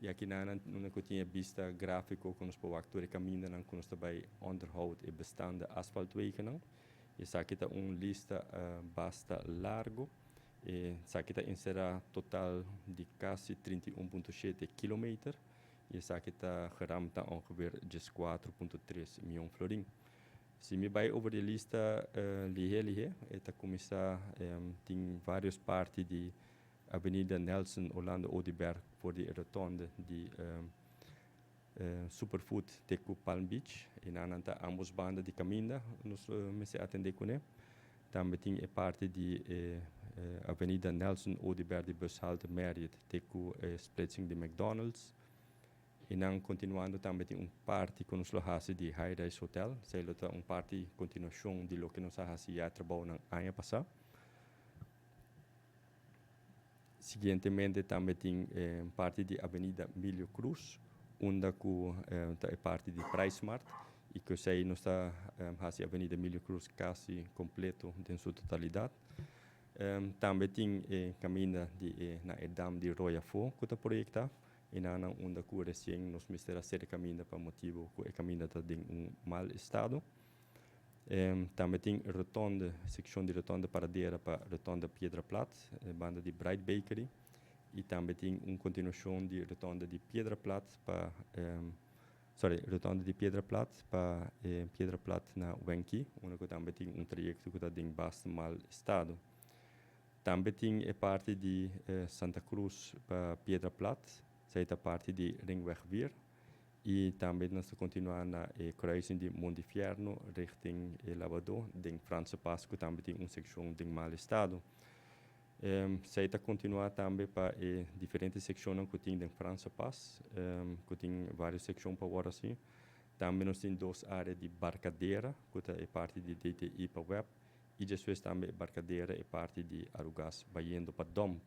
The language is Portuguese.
E aqui não tinha vista gráfico com os actores caminham com os também onderhoud e bestande asfaltwegen não. E aqui está lista basta largo. E aqui está insera total de quase 31,7 km. E aqui está geramta ongeveer 4,3 miljoen florin. Se me vai over de lista lihe, está começar tem várias partes de Avenida Nelson Orlando Odeberg voor de rotonde de Superfood Teku Palm Beach. E nananta ambos bandas de caminho nos me atender com ele. Também tem a parte de Avenida Nelson Odeberg de bushalte Marriott Teku splitsing de McDonald's. E não continuando também tem parte com os locais de High-Rise Hotel. Sei lá parte continuação de lo que nós já trabalhamos no ano passado. Seguintemente também tem parte de Avenida Milho Cruz, onde é parte de PriceSmart e que sei nós está a Avenida Milho Cruz quase completo em sua totalidade. Também tem caminho na Edam de Royafo que está projetado e na onde que recém nós mistera ser caminho para motivo que o caminho está em mau estado. Também tem rotonda, secção de rotonda paradeira para rotonda Piedra Plata, banda de Bright Bakery. E também tem continuação de rotonda de Piedra Plata para rotonda de Piedra Plata para Piedra Plata na Wenki, onde também tem trajeto que está em bastante mau estado. Também tem a parte de Santa Cruz para Piedra Plata, essa parte de Ringweg Weer. E também nós continuamos na cruising de Montefiorno, richting Lavador, em França Pasco, também tem secção de mau estado. Sei está continuar também para diferentes secções que tem em França Pass, que tem várias secções para agora assim. Também nós temos duas áreas de Barcadeira, que é parte de DTI para web, e depois também Barcadeira é parte de Arugas, indo para Dom.